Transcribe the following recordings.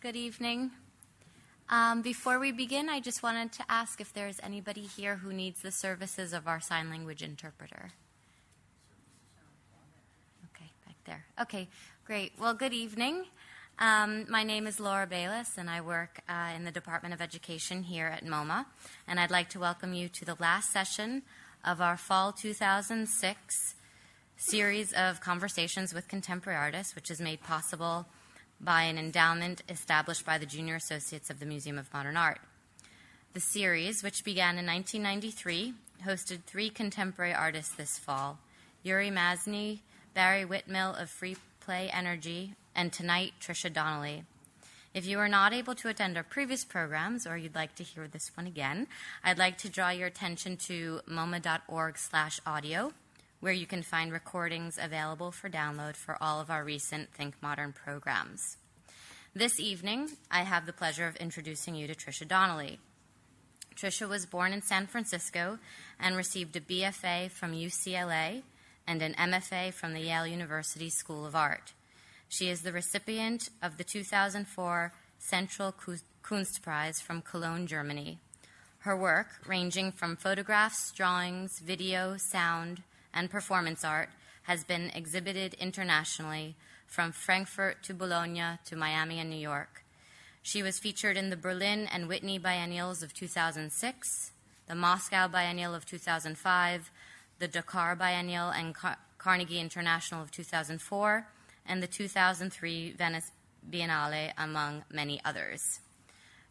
Good evening. Before we begin, I just wanted to ask if there's anybody here who needs the services of our sign language interpreter. Okay, back there. Okay, great. Well, good evening. My name is Laura Bayless, and I work in the Department of Education here at MoMA, and I'd like to welcome you to the last session of our Fall 2006 series of Conversations with Contemporary Artists, which is made possible by an endowment established by the Junior Associates of the Museum of Modern Art. The series, which began in 1993, hosted 3 contemporary artists this fall: Yuri Masny, Barry Whitmill of Free Play Energy, and tonight, Trisha Donnelly. If you were not able to attend our previous programs, or you'd like to hear this one again, I'd like to draw your attention to moma.org/audio, where you can find recordings available for download for all of our recent Think Modern programs. This evening, I have the pleasure of introducing you to Trisha Donnelly. Trisha was born in San Francisco and received a BFA from UCLA and an MFA from the Yale University School of Art. She is the recipient of the 2004 Central Kunstpreis from Cologne, Germany. Her work, ranging from photographs, drawings, video, sound, and performance art, has been exhibited internationally from Frankfurt to Bologna to Miami and New York. She was featured in the Berlin and Whitney Biennials of 2006, the Moscow Biennial of 2005, the Dakar Biennial and Carnegie International of 2004, and the 2003 Venice Biennale, among many others.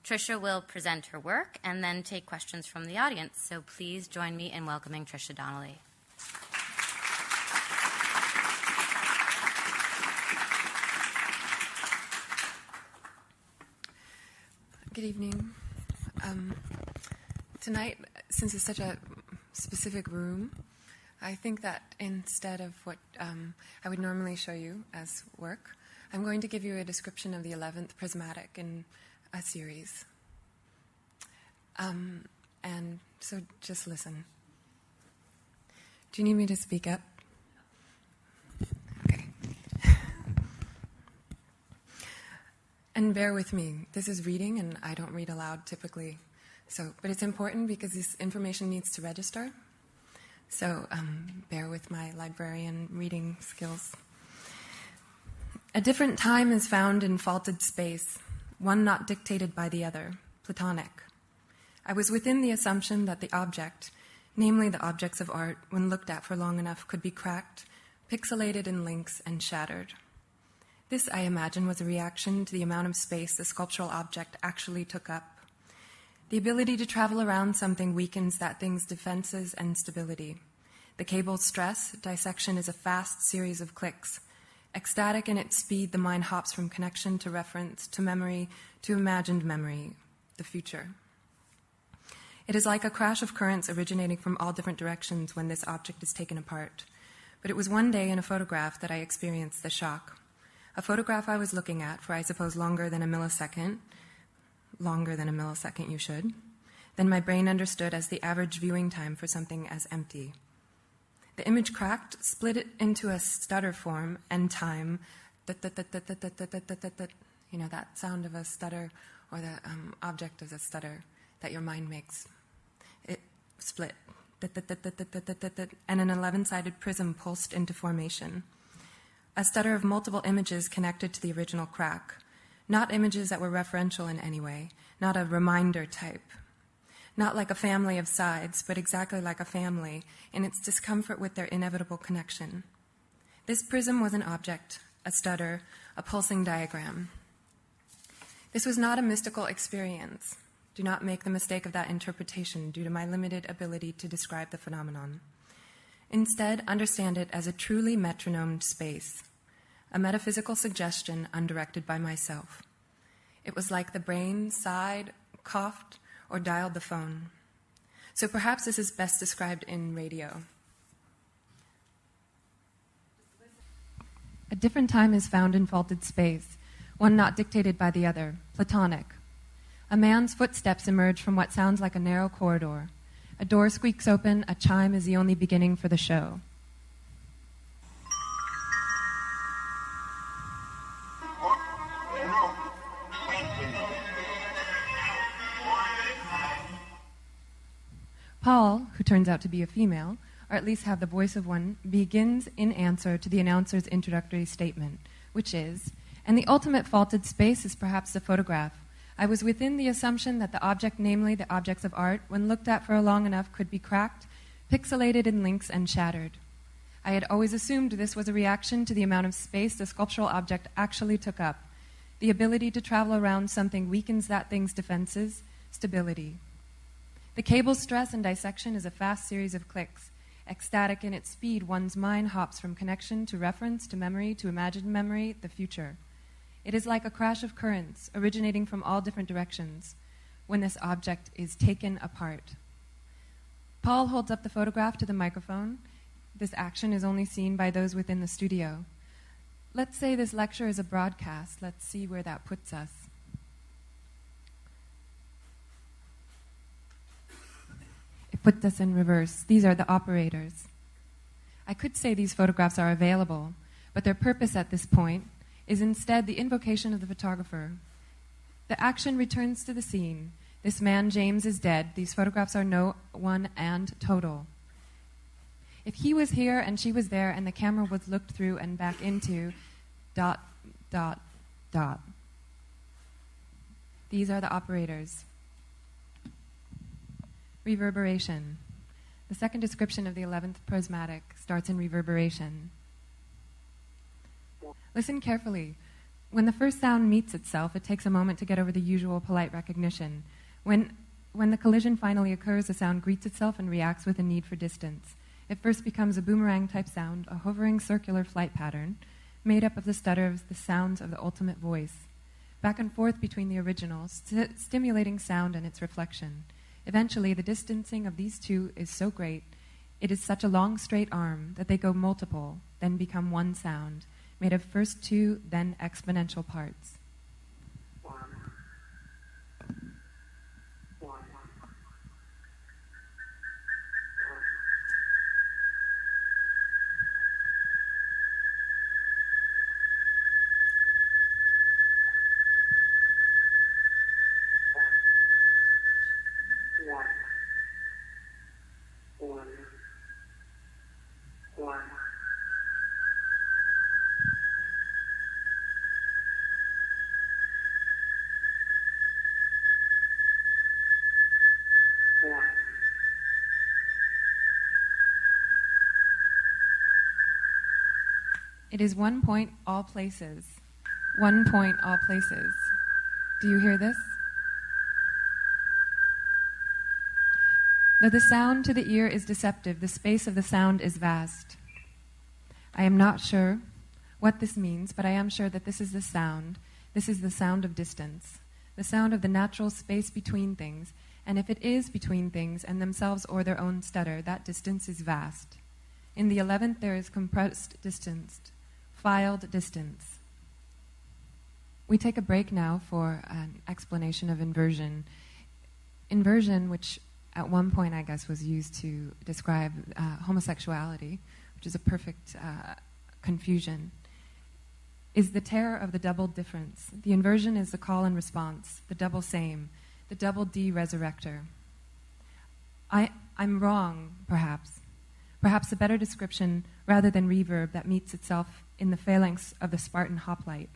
Trisha will present her work and then take questions from the audience, so please join me in welcoming Trisha Donnelly. Good evening. Tonight, since it's such a specific room, I think that instead of what I would normally show you as work, I'm going to give you a description of the 11th Prismatic in a series. And so just listen. Do you need me to speak up? Okay. And bear with me. This is reading, and I don't read aloud typically. But it's important because this information needs to register. So bear with my librarian reading skills. A different time is found in faulted space, one not dictated by the other, Platonic. I was within the assumption that the object, namely the objects of art, when looked at for long enough, could be cracked, pixelated in links, and shattered. This, I imagine, was a reaction to the amount of space the sculptural object actually took up. The ability to travel around something weakens that thing's defenses and stability. The cable's stress, dissection is a fast series of clicks. Ecstatic in its speed, the mind hops from connection to reference, to memory, to imagined memory, the future. It is like a crash of currents originating from all different directions when this object is taken apart. But it was one day in a photograph that I experienced the shock. A photograph I was looking at for, I suppose, longer than a millisecond you should, then my brain understood as the average viewing time for something as empty. The image cracked, split it into a stutter form and time, you know, that sound of a stutter or the object of a stutter that your mind makes. It split, and an 11-sided prism pulsed into formation. A stutter of multiple images connected to the original crack, not images that were referential in any way, not a reminder type, not like a family of sides, but exactly like a family in its discomfort with their inevitable connection. This prism was an object, a stutter, a pulsing diagram. This was not a mystical experience. Do not make the mistake of that interpretation due to my limited ability to describe the phenomenon. Instead, understand it as a truly metronomed space, a metaphysical suggestion undirected by myself. It was like the brain sighed, coughed, or dialed the phone. So perhaps this is best described in radio. A different time is found in faulted space, one not dictated by the other, Platonic. A man's footsteps emerge from what sounds like a narrow corridor. A door squeaks open, a chime is the only beginning for the show. Paul, who turns out to be a female, or at least have the voice of one, begins in answer to the announcer's introductory statement, which is, "And the ultimate faulted space is perhaps the photograph. I was within the assumption that the object, namely the objects of art, when looked at for long enough, could be cracked, pixelated in links, and shattered. I had always assumed this was a reaction to the amount of space the sculptural object actually took up. The ability to travel around something weakens that thing's defenses, stability. The cable's stress and dissection is a fast series of clicks. Ecstatic in its speed, one's mind hops from connection to reference to memory to imagined memory, the future. It is like a crash of currents originating from all different directions when this object is taken apart." Paul holds up the photograph to the microphone. This action is only seen by those within the studio. Let's say this lecture is a broadcast. Let's see where that puts us. It puts us in reverse. These are the operators. I could say these photographs are available, but their purpose at this point is instead the invocation of the photographer. The action returns to the scene. This man, James, is dead. These photographs are no one and total. If he was here and she was there and the camera was looked through and back into ... These are the operators. Reverberation. The second description of the 11th prismatic starts in reverberation. Listen carefully. When the first sound meets itself, it takes a moment to get over the usual polite recognition. When the collision finally occurs, the sound greets itself and reacts with a need for distance. It first becomes a boomerang-type sound, a hovering circular flight pattern, made up of the stutter of the sounds of the ultimate voice, back and forth between the original, stimulating sound and its reflection. Eventually, the distancing of these two is so great, it is such a long straight arm that they go multiple, then become one sound, made of first two, then exponential parts. It is 1 point, all places. 1 point, all places. Do you hear this? Though the sound to the ear is deceptive, the space of the sound is vast. I am not sure what this means, but I am sure that this is the sound. This is the sound of distance, the sound of the natural space between things. And if it is between things and themselves or their own stutter, that distance is vast. In the 11th, there is compressed distance, filed distance. We take a break now for an explanation of inversion. Inversion, which at one point I guess was used to describe homosexuality, which is a perfect confusion, is the terror of the double difference. The inversion is the call and response, the double same, the double de-resurrector. I'm wrong, perhaps. Perhaps a better description, rather than reverb, that meets itself in the phalanx of the Spartan hoplite,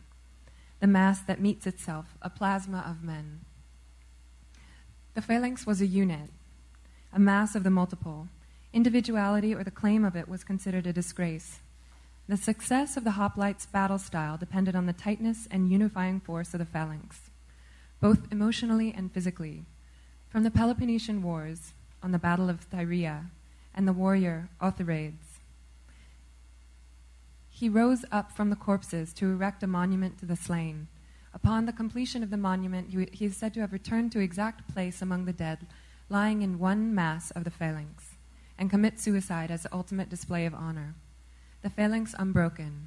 the mass that meets itself, a plasma of men. The phalanx was a unit, a mass of the multiple. Individuality or the claim of it was considered a disgrace. The success of the hoplite's battle style depended on the tightness and unifying force of the phalanx, both emotionally and physically. From the Peloponnesian Wars, on the Battle of Thyrea, and the warrior Othrades, he rose up from the corpses to erect a monument to the slain. Upon the completion of the monument, he is said to have returned to exact place among the dead, lying in one mass of the phalanx, and commit suicide as the ultimate display of honor. The phalanx unbroken.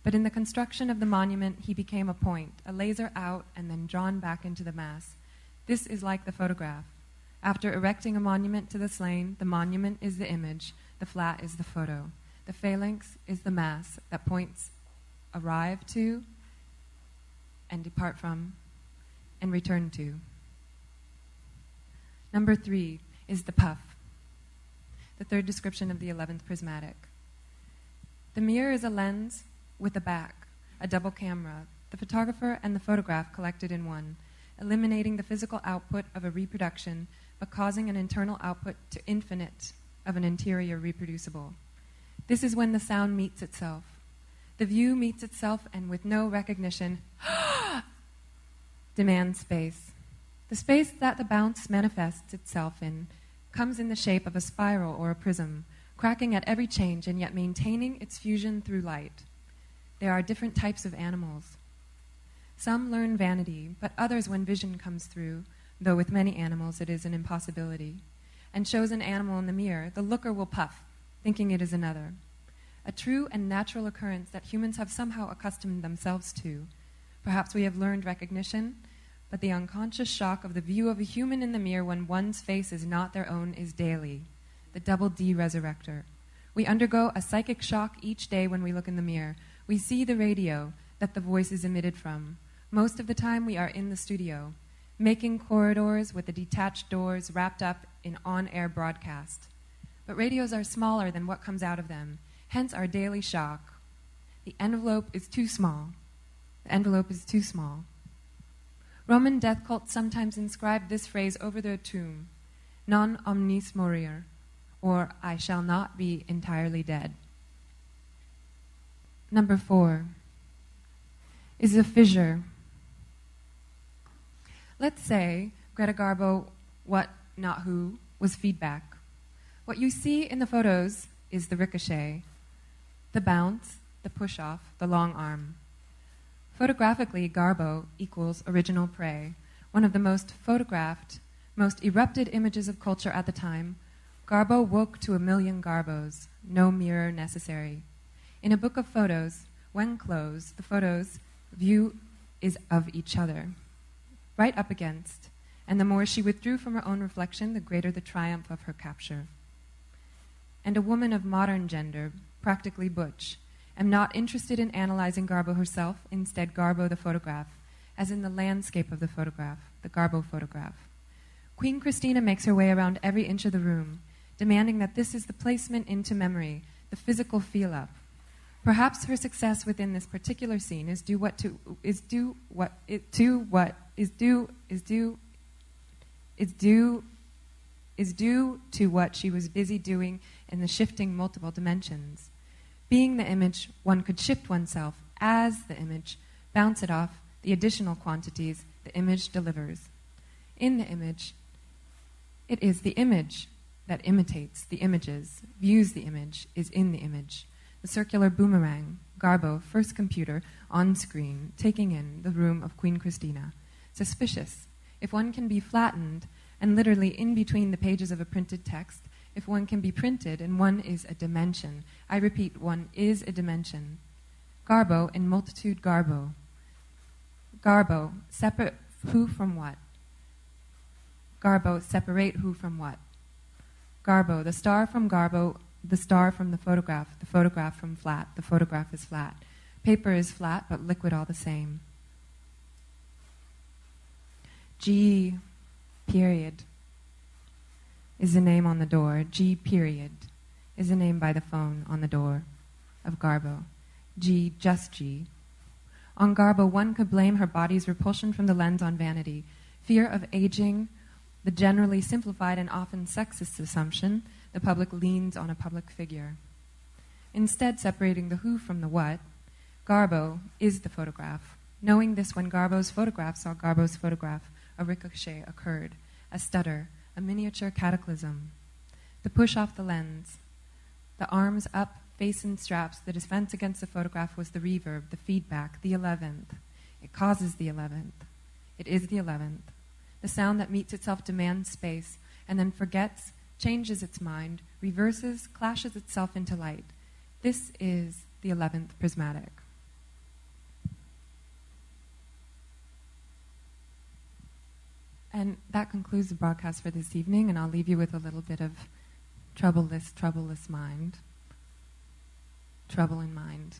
But in the construction of the monument, he became a point, a laser out and then drawn back into the mass. This is like the photograph. After erecting a monument to the slain, the monument is the image, the flat is the photo. The phalanx is the mass that points arrive to and depart from and return to. Number 3 is the puff. the third description of the 11th prismatic. The mirror is a lens with a back, a double camera, the photographer and the photograph collected in one, eliminating the physical output of a reproduction, but causing an internal output to infinite of an interior reproducible. This is when the sound meets itself. The view meets itself and with no recognition, demands space. The space that the bounce manifests itself in comes in the shape of a spiral or a prism, cracking at every change and yet maintaining its fusion through light. There are different types of animals. Some learn vanity, but others when vision comes through, though with many animals it is an impossibility, and shows an animal in the mirror, the looker will puff, thinking it is another. A true and natural occurrence that humans have somehow accustomed themselves to. Perhaps we have learned recognition, but the unconscious shock of the view of a human in the mirror when one's face is not their own is daily, the double D resurrector. We undergo a psychic shock each day when we look in the mirror. We see the radio that the voice is emitted from. Most of the time we are in the studio, making corridors with the detached doors wrapped up in on-air broadcast. But radios are smaller than what comes out of them, hence our daily shock. The envelope is too small. The envelope is too small. Roman death cults sometimes inscribe this phrase over their tomb, non omnis moriar, or I shall not be entirely dead. Number 4 is a fissure. Let's say Greta Garbo, what, not who, was feedback. What you see in the photos is the ricochet, the bounce, the push-off, the long arm. Photographically, Garbo equals original prey, one of the most photographed, most erupted images of culture at the time. Garbo woke to a million Garbos, no mirror necessary. In a book of photos, when closed, the photos' view is of each other, right up against, and the more she withdrew from her own reflection, the greater the triumph of her capture. And a woman of modern gender, practically butch, am not interested in analyzing Garbo herself, instead Garbo the photograph, as in the landscape of the photograph, the Garbo photograph. Queen Christina makes her way around every inch of the room, demanding that this is the placement into memory, the physical feel-up. Perhaps her success within this particular scene is due to what she was busy doing in the shifting multiple dimensions. Being the image, one could shift oneself as the image, bounce it off the additional quantities the image delivers. In the image, it is the image that imitates the images, views the image, is in the image. The circular boomerang, Garbo, first computer, on screen, taking in the room of Queen Christina. Suspicious. If one can be flattened, and literally in between the pages of a printed text, if one can be printed and one is a dimension. I repeat, one is a dimension. Garbo in multitude Garbo. Garbo, separate who from what? Garbo, separate who from what? Garbo, the star from Garbo, the star from the photograph from flat, the photograph is flat. Paper is flat, but liquid all the same. G, period, is the name on the door. G, period, is the name by the phone on the door of Garbo. G, just G. On Garbo, one could blame her body's repulsion from the lens on vanity, fear of aging, the generally simplified and often sexist assumption the public leans on a public figure. Instead, separating the who from the what, Garbo is the photograph. Knowing this, when Garbo's photograph saw Garbo's photograph, a ricochet occurred, a stutter, a miniature cataclysm. The push off the lens, the arms up, face and straps, the defense against the photograph was the reverb, the feedback, the 11th. It causes the 11th. It is the 11th. The sound that meets itself demands space, and then forgets, changes its mind, reverses, clashes itself into light. This is the 11th prismatic. And that concludes the broadcast for this evening, and I'll leave you with a little bit of troubleless mind. Trouble in mind.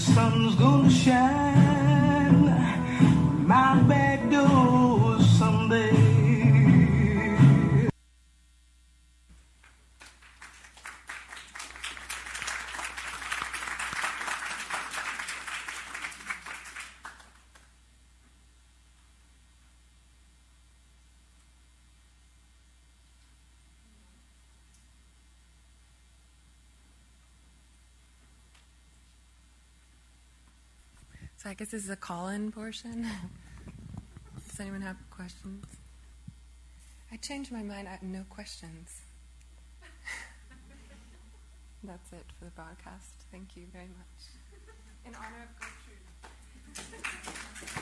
sun's gonna shine on my back door someday. So I guess this is a call-in portion. Does anyone have questions? I changed my mind. I have no questions. That's it for the broadcast. Thank you very much. In honor of Gertrude.